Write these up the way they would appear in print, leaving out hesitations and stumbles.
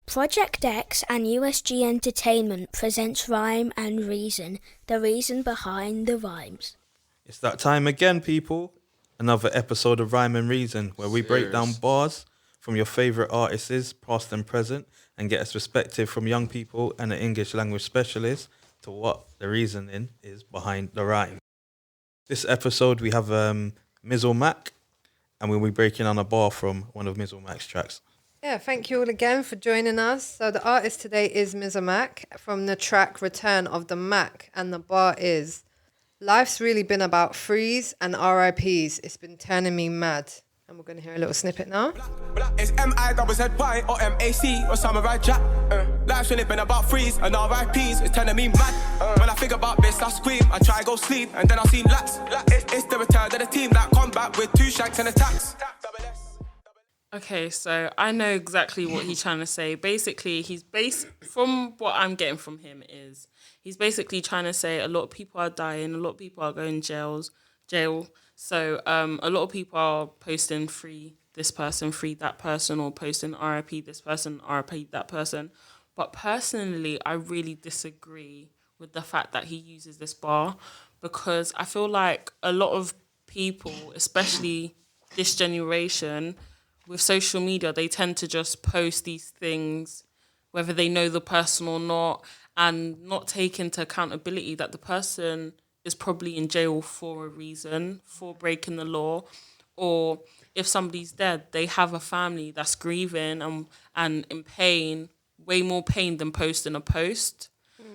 Project X and USG Entertainment presents Rhyme and Reason, the reason behind the rhymes. It's that time again, people. Another episode of Rhyme and Reason, where we break down bars from your favourite artists, past and present, and get a perspective from young people and an English language specialist to what the reasoning is behind the rhyme. This episode, we have MizOrMac, and we'll be breaking down a bar from one of MizOrMac's tracks. Yeah, thank you all again for joining us. So the artist today is MizOrMac from the track Return of the Mac, and the bar is: life's really been about freeze and RIPs. It's been turning me mad. And we're going to hear a little snippet now. It's MIZY or MAC or Samurai Jack. Life's really been about freeze and RIPs. It's turning me mad. When I think about this, I scream. I try to go sleep and then I see lats. It's the return of the team that come back with 2 shanks and attacks. Okay, so I know exactly what he's trying to say. Basically, from what I'm getting from him is he's basically trying to say a lot of people are dying, a lot of people are going jail. So a lot of people are posting free this person, free that person, or posting RIP this person, RIP that person. But personally, I really disagree with the fact that he uses this bar, because I feel like a lot of people, especially this generation, with social media, they tend to just post these things, whether they know the person or not, and not take into accountability that the person is probably in jail for a reason, for breaking the law, or if somebody's dead, they have a family that's grieving and in pain, way more pain than posting a post.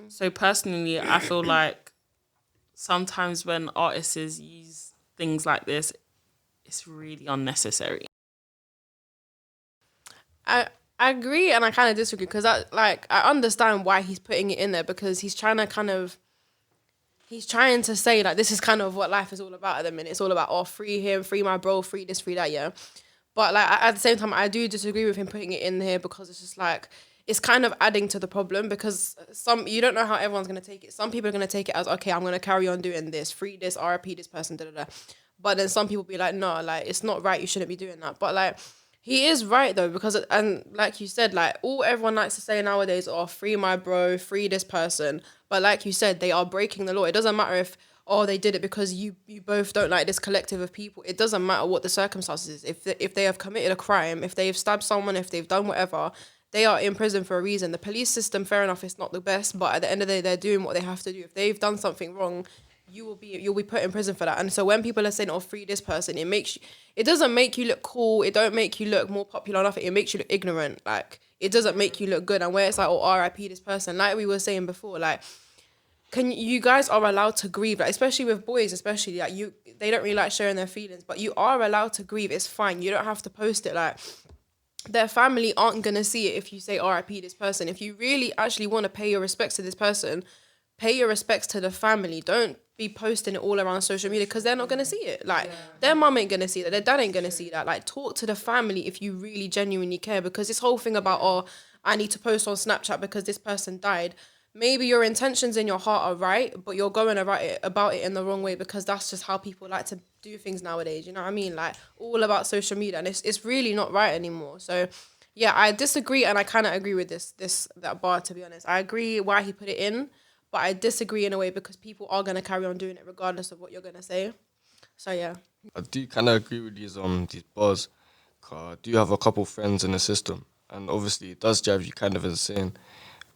So personally, I feel like sometimes when artists use things like this, it's really unnecessary. I agree, and I kind of disagree, because I understand why he's putting it in there, because he's trying to say, like, this is kind of what life is all about at the minute. It's all about, free him, free my bro, free this, free that, yeah. But, like, at the same time, I do disagree with him putting it in here, because it's just, like, it's kind of adding to the problem, because you don't know how everyone's going to take it. Some people are going to take it as, okay, I'm going to carry on doing this, free this, RIP this person, da-da-da. But then some people be like, no, like, it's not right, you shouldn't be doing that. But, like, he is right, though, because, and like you said, like, all everyone likes to say nowadays, free my bro, free this person. But like you said, they are breaking the law. It doesn't matter if, they did it because you both don't like this collective of people. It doesn't matter what the circumstances is. If they have committed a crime, if they've stabbed someone, if they've done whatever, they are in prison for a reason. The police system, fair enough, it's not the best, but at the end of the day, they're doing what they have to do. If they've done something wrong, you'll be put in prison for that. And so when people are saying, free this person, it doesn't make you look cool. It don't make you look more popular or nothing. It makes you look ignorant. Like, it doesn't make you look good. And where it's like, RIP this person, like we were saying before, like, you guys are allowed to grieve, like, especially with boys, especially, like, they don't really like sharing their feelings, but you are allowed to grieve. It's fine. You don't have to post it. Like, their family aren't going to see it if you say RIP this person. If you really actually want to pay your respects to this person, pay your respects to the family. Don't be posting it all around social media, because they're not going to see it. Like, their mum ain't going to see that. Their dad ain't going to see that. Like, talk to the family if you really genuinely care, because this whole thing about, I need to post on Snapchat because this person died. Maybe your intentions in your heart are right, but you're going about it in the wrong way, because that's just how people like to do things nowadays. You know what I mean? Like, all about social media, and it's really not right anymore. So, yeah, I disagree, and I kind of agree with that bar, to be honest. I agree why he put it in, but I disagree in a way, because people are going to carry on doing it regardless of what you're going to say. So, yeah. I do kind of agree with these bars. I do have a couple friends in the system, and obviously it does drive you kind of insane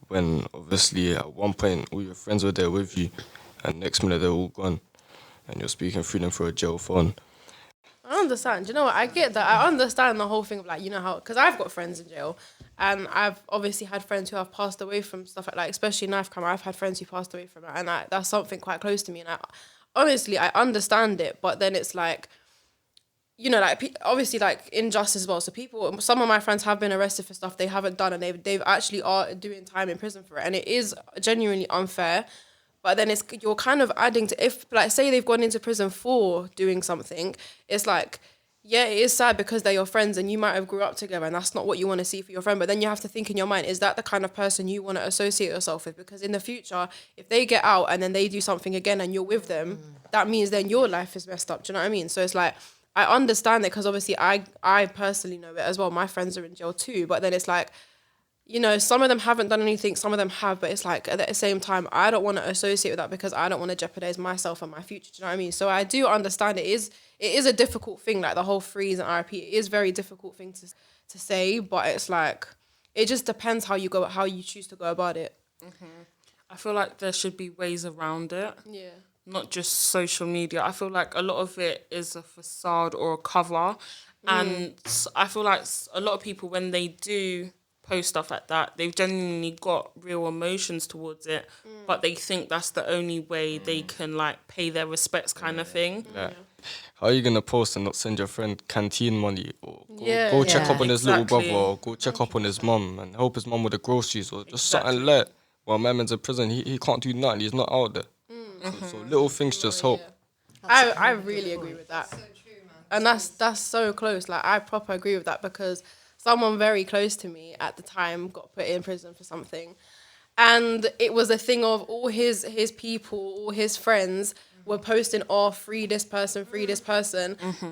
when obviously at one point all your friends were there with you, and next minute they're all gone, and you're speaking through them through a jail phone. I understand. Do you know what? I get that. I understand the whole thing of, like, you know how, because I've got friends in jail, and I've obviously had friends who have passed away from stuff like especially knife crime. I've had friends who passed away from it, and that's something quite close to me. And honestly, I understand it, but then it's like, you know, like, obviously, like, injustice as well. So some of my friends have been arrested for stuff they haven't done, and they've actually are doing time in prison for it, and it is genuinely unfair. But then you're kind of adding to, if, like, say they've gone into prison for doing something, it's like, yeah, it is sad because they're your friends and you might have grew up together, and that's not what you want to see for your friend. But then you have to think in your mind, is that the kind of person you want to associate yourself with? Because in the future, if they get out and then they do something again and you're with them, that means then your life is messed up. Do you know what I mean? So it's like, I understand it, because obviously I personally know it as well. My friends are in jail too. But then it's like, you know, some of them haven't done anything, some of them have, but it's like at the same time, I don't want to associate with that because I don't want to jeopardize myself and my future. Do you know what I mean? So I do understand it is a difficult thing, like the whole freeze and RIP. It is a very difficult thing to say, but it's like, it just depends how you choose to go about it. I feel like there should be ways around it. Yeah. Not just social media. I feel like a lot of it is a facade or a cover. And I feel like a lot of people, when they do post stuff like that, they've genuinely got real emotions towards it, but they think that's the only way they can like pay their respects kind of thing. Yeah. How are you gonna post and not send your friend canteen money, or go check Yeah. up on his little Exactly. brother, or go check up on his mum and help his mum with the groceries, or just something like? While my man's in prison, he can't do nothing. He's not out there. So little things just help. I really agree with that. And that's so close. Like, I proper agree with that because someone very close to me at the time got put in prison for something. And it was a thing of all his people, all his friends were posting, oh, free this person.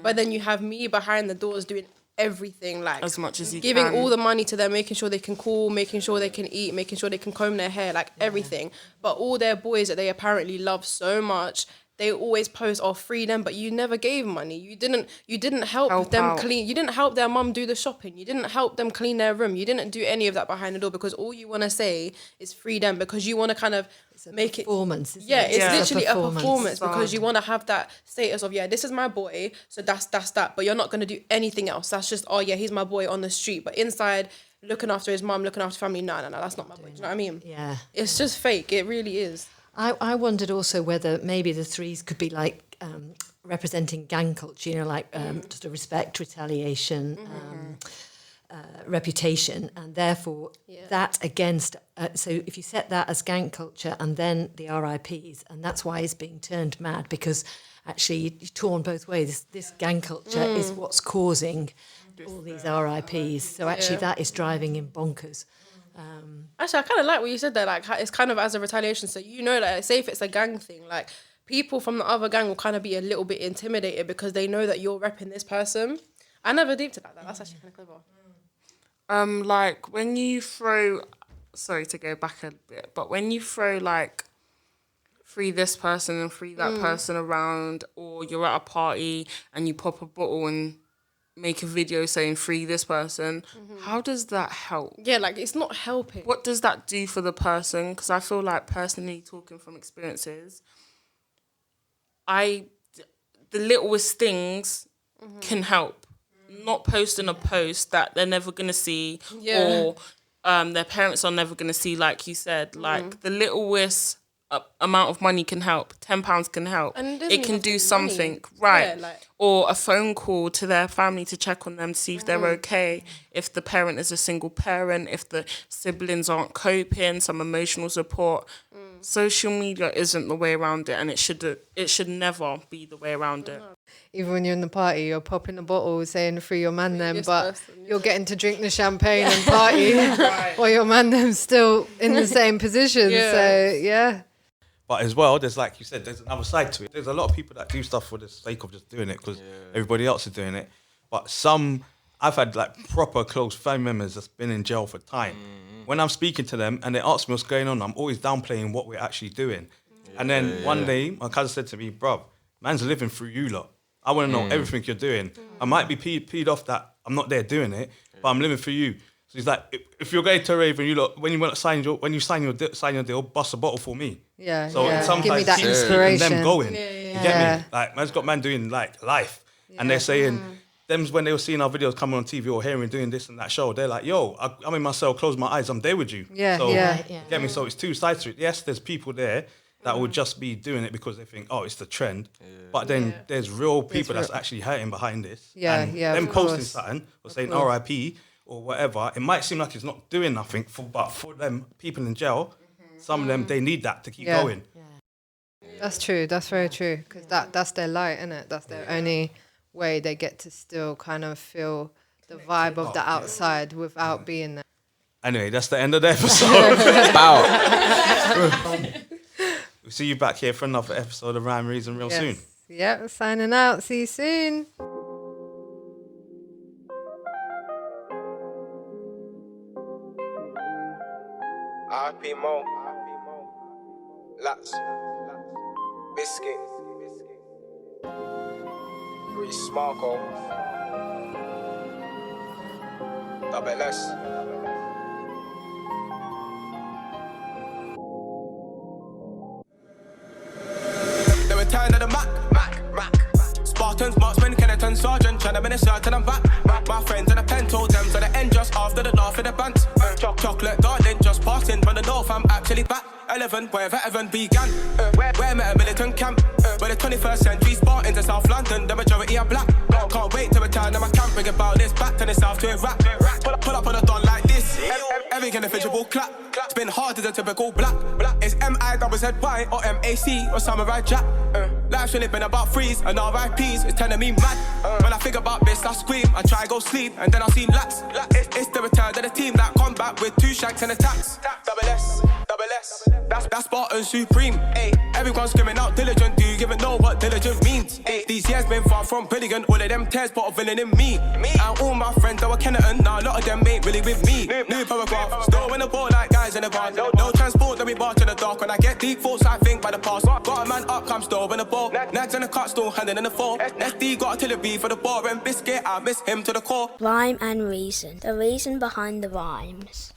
But then you have me behind the doors doing everything, like As much as you giving can. all the money to them, making sure they can call, making sure they can eat, making sure they can comb their hair, like everything. But all their boys that they apparently love so much, they always post, oh, free them, but you never gave money. You didn't help them out. clean. You didn't help their mum do the shopping. You didn't help them clean their room. You didn't do any of that behind the door because all you want to say is free them because you want to kind of make it performance. Isn't yeah, it? it's literally a performance Sad. because you want to have that status of, yeah, this is my boy, so that's that. But you're not going to do anything else. That's just, oh, yeah, he's my boy on the street. But inside, looking after his mum, looking after family, no, that's not my boy. Do you know what I mean? Yeah. It's just fake. It really is. I wondered also whether maybe the threes could be like representing gang culture, you know, like just a respect, retaliation, reputation, and therefore that against. So if you set that as gang culture and then the RIPs, and that's why he's being turned mad because actually you're torn both ways. This gang culture is what's causing all these RIPs. So actually that is driving him bonkers. Actually, I kind of like what you said there. Like, it's kind of as a retaliation. So you know that, say if it's a gang thing, like people from the other gang will kind of be a little bit intimidated because they know that you're repping this person. I never deeped it like that. That's actually kind of clever. Like when you throw, sorry to go back a bit, but when you throw like free this person and free that person around, or you're at a party and you pop a bottle and make a video saying free this person, how does that help? Yeah, like it's not helping. What does that do for the person? Because I feel like, personally, talking from experiences, the littlest things can help. Not posting a post that they're never going to see, or their parents are never going to see, like you said. Like, the littlest amount of money can help. £10 can help. And it doesn't It even can have to do be something, money. right? Yeah, like- Or a phone call to their family to check on them, see if they're okay. If the parent is a single parent, if the siblings aren't coping, some emotional support. Social media isn't the way around it, and it should never be the way around it. Even when you're in the party, you're popping a bottle saying free your man them, this but person, you're getting to drink the champagne and party while your man them's still in the same position. Yeah. So, yeah. But as well, there's, like you said, there's another side to it. There's a lot of people that do stuff for the sake of just doing it because everybody else is doing it. But I've had like proper close family members that's been in jail for time. When I'm speaking to them and they ask me what's going on, I'm always downplaying what we're actually doing. And then one day, my cousin said to me, bruv, man's living through you lot. I want to know everything you're doing. I might be peed off that I'm not there doing it, but I'm living for you. So he's like, if you're going to a rave and you lot, when you sign your deal, bust a bottle for me. Yeah. So yeah. sometimes Give me that keeping inspiration. them going. You get me? Like, man's got man doing like life, and they're saying, them's when they were seeing our videos coming on TV or hearing doing this and that show, they're like, yo, I'm in my cell, close my eyes, I'm there with you. Yeah, so, yeah. you get me? So it's two sides to it. Yes, there's people there that will just be doing it because they think, oh, it's the trend. But then there's real people that's actually hurting behind this. Yeah, and yeah, them of posting course. something or saying RIP or whatever, it might seem like it's not doing nothing, but for them people in jail, some of them, they need that to keep going. That's true. That's very true. Because that's their light, isn't it? That's their only way they get to still kind of feel the vibe of the outside without being there. Anyway, that's the end of the episode. We'll see you back here for another episode of Rhyme Reason real soon. Yep, signing out. See you soon. RP Mo, Lats, Biscuit, Reese Marco, Double S. The return of the Mac. Spartans, marksmen, Kenneton, Sergeant, tryna minister till I'm back. My friends and a pen told them to the end just after the laugh of the band. Chocolate garden just passing from the north, I'm actually back. 11, where veteran began. Where met a militant camp. Where the 21st century Spartans in South London, the majority are black. Can't wait to return to my camp, bring about this back to the south to Iraq. Pull up on a don like this. Every individual clap. It's been hard as a typical black. It's MizOrMac or MAC or Samurai Jack. Life's really been about freeze and RIPs. It's turning me mad. When I think about this, I scream. I try go sleep and then I see lats. It's the return of the team that combat with 2 shanks and attacks. Double S. That's Spartan Supreme. Everyone's screaming out diligent. Do you even know what diligent means? These years been far from brilliant. All of them tears put a villain in me. And all my friends that were Kenneton, now a lot of them ain't really with me. New paragraph, still in the ball like guys in the bar. No transport that we barge in the dark. When I get deep thoughts, I think by the past. Got a man up, come still in the ball. Nags in the cut, still handing in the fall. SD got artillery for the bar and biscuit. I miss him to the core. Rhyme and reason. The reason behind the rhymes.